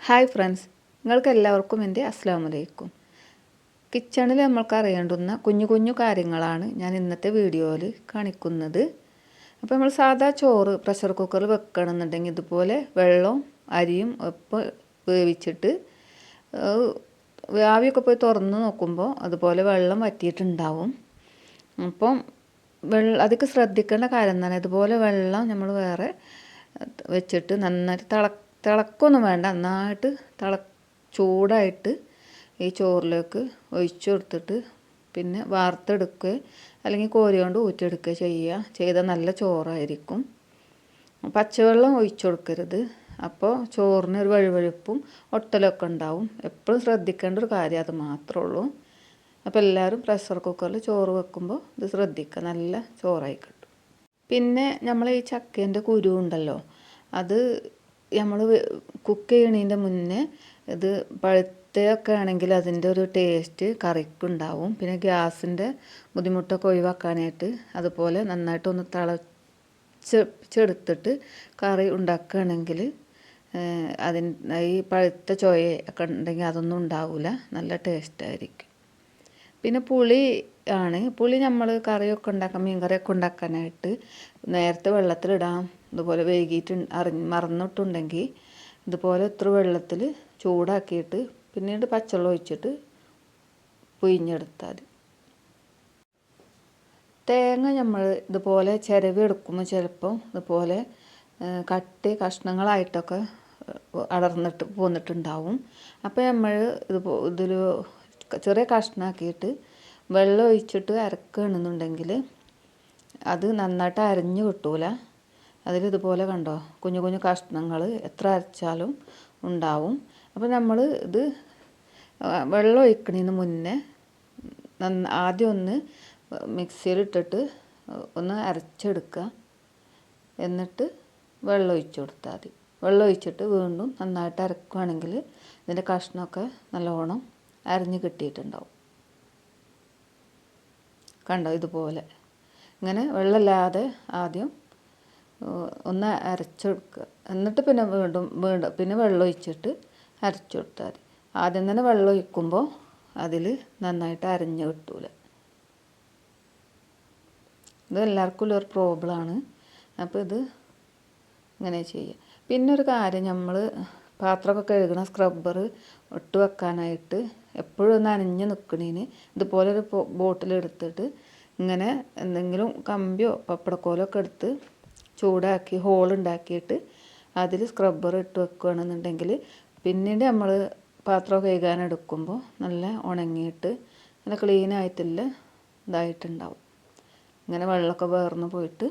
Hi friends, നിങ്ങൾക്ക് എല്ലാവർക്കും എൻ്റെ അസ്സലാമു അലൈക്കും. കിച്ചണിൽ നമ്മൾക്ക് അറിയേണ്ടുന്ന കുഞ്ഞു കുഞ്ഞു കാര്യങ്ങളാണ് ഞാൻ ഇന്നത്തെ വീഡിയോയിൽ കാണിക്കുന്നത്. അപ്പോൾ നമ്മൾ സാധാ ചോറ് പ്രഷർ കുക്കറിൽ വെക്കണമെന്നുണ്ടെങ്കിൽ ഇതുപോലെ വെള്ളവും അരിയും ഒപ്പം വേവിച്ചിട്ട് ആവിയൊക്കെ പോയി തുറന്ന് നോക്കുമ്പോൾ അതുപോലെ വെള്ളം വറ്റിയിട്ടുണ്ടാവും. അപ്പം അതൊക്കെ ശ്രദ്ധിക്കേണ്ട കാര്യം എന്താണ്, ഇതുപോലെ വെള്ളം നമ്മൾ വേറെ വെച്ചിട്ട് നന്നായിട്ട് തിളക്കൊന്നും വേണ്ട, നന്നായിട്ട് ചൂടായിട്ട് ഈ ചോറിലേക്ക് ഒഴിച്ചു കൊടുത്തിട്ട് പിന്നെ വാർത്തെടുക്കുക അല്ലെങ്കിൽ കോരി കൊണ്ട് ഊറ്റിയെടുക്കുക ചെയ്താൽ നല്ല ചോറായിരിക്കും. പച്ചവെള്ളം ഒഴിച്ചു കൊടുക്കരുത്, അപ്പോൾ ചോറിന് ഒരു വഴുവഴുപ്പും ഒട്ടലൊക്കെ ഉണ്ടാവും. എപ്പോഴും ശ്രദ്ധിക്കേണ്ട ഒരു കാര്യം അത് മാത്രമേ ഉള്ളൂ. അപ്പോൾ എല്ലാവരും പ്രഷർ കുക്കറിൽ ചോറ് വെക്കുമ്പോൾ ഇത് ശ്രദ്ധിക്കുക, നല്ല ചോറായി കിട്ടും. പിന്നെ നമ്മൾ ഈ ചക്കേൻ്റെ കുരു ഉണ്ടല്ലോ, അത് നമ്മൾ കുക്ക് ചെയ്യണതിൻ്റെ മുന്നേ ഇത് പഴുത്തയൊക്കെ ആണെങ്കിൽ അതിൻ്റെ ഒരു ടേസ്റ്റ് കറിക്കുണ്ടാവും. പിന്നെ ഗ്യാസിൻ്റെ ബുദ്ധിമുട്ടൊക്കെ ഒഴിവാക്കാനായിട്ട് അതുപോലെ നന്നായിട്ടൊന്ന് തിളച്ചെടുത്തിട്ട് കറി ഉണ്ടാക്കുകയാണെങ്കിൽ ഈ പഴുത്ത ചൊയൊക്കെ ഉണ്ടെങ്കിൽ അതൊന്നും ഉണ്ടാവില്ല, നല്ല ടേസ്റ്റായിരിക്കും. പിന്നെ പുളി നമ്മൾ കറിയൊക്കെ മീൻ കറിയൊക്കെ ഉണ്ടാക്കാനായിട്ട് നേരത്തെ വെള്ളത്തിലിടാം. ഇതുപോലെ വൈകിട്ട് മറന്നിട്ടുണ്ടെങ്കിൽ ഇതുപോലെ ഇത്ര വെള്ളത്തിൽ ചൂടാക്കിയിട്ട് പിന്നീട് പച്ചവെള്ളം ഒഴിച്ചിട്ട് പിഴിഞ്ഞെടുത്താൽ. തേങ്ങ നമ്മൾ ഇതുപോലെ ചിരവി എടുക്കുമ്പോൾ ചിലപ്പോൾ ഇതുപോലെ കഷ്ണങ്ങളായിട്ടൊക്കെ അടർന്നിട്ട് പോന്നിട്ടുണ്ടാവും. അപ്പോൾ നമ്മൾ ഇതിൽ ചെറിയ കഷ്ണമാക്കിയിട്ട് വെള്ളം ഒഴിച്ചിട്ട് അരക്കുകയാണെന്നുണ്ടെങ്കിൽ അത് നന്നായിട്ട് അരഞ്ഞു കിട്ടൂല. അതിലിതുപോലെ കണ്ടോ കുഞ്ഞു കുഞ്ഞു കഷ്ണങ്ങൾ എത്ര അരച്ചാലും ഉണ്ടാവും. അപ്പോൾ നമ്മൾ ഇത് വെള്ളം ഒഴിക്കുന്നതിന് മുന്നേ ആദ്യം ഒന്ന് മിക്സിയിലിട്ടിട്ട് ഒന്ന് അരച്ചെടുക്കുക, എന്നിട്ട് വെള്ളം ഒഴിച്ചു കൊടുത്താൽ മതി. വെള്ളം ഒഴിച്ചിട്ട് വീണ്ടും നന്നായിട്ട് അരക്കുകയാണെങ്കിൽ ഇതിൻ്റെ കഷ്ണമൊക്കെ നല്ലോണം അരഞ്ഞ് കിട്ടിയിട്ടുണ്ടാവും. കണ്ടോ, ഇതുപോലെ ഇങ്ങനെ വെള്ളമില്ലാതെ ആദ്യം ഒന്ന് അരച്ചെടുക്കുക, എന്നിട്ട് പിന്നെ വീണ്ടും പിന്നെ വെള്ളം ഒഴിച്ചിട്ട് അരച്ചു കൊടുത്താൽ മതി. ആദ്യം തന്നെ വെള്ളം ഒഴിക്കുമ്പോൾ അതിൽ നന്നായിട്ട് അരഞ്ഞ് കിട്ടൂല. ഇത് എല്ലാവർക്കും ഉള്ളൊരു പ്രോബ്ലമാണ്. അപ്പോൾ ഇത് ഇങ്ങനെ ചെയ്യുക. പിന്നെ ഒരു കാര്യം, നമ്മൾ പാത്രമൊക്കെ കഴുകണ സ്ക്രബ്ബർ ഇട്ട് വെക്കാനായിട്ട് എപ്പോഴും നനഞ്ഞ് നിൽക്കണേന് ഇതുപോലെ ഒരു ബോട്ടിലെടുത്തിട്ട് ഇങ്ങനെ എന്തെങ്കിലും കമ്പിയോ പപ്പടക്കോലോ ഒക്കെ എടുത്ത് ചൂടാക്കി ഹോളുണ്ടാക്കിയിട്ട് അതിൽ സ്ക്രബ്ബർ ഇട്ട് വെക്കുകയാണെന്നുണ്ടെങ്കിൽ പിന്നീട് നമ്മൾ പാത്രം കഴുകാനെടുക്കുമ്പോൾ നല്ല ഉണങ്ങിയിട്ട് നല്ല ക്ലീനായിട്ടുള്ള ഇതായിട്ടുണ്ടാവും. ഇങ്ങനെ വെള്ളമൊക്കെ വേർന്ന് പോയിട്ട്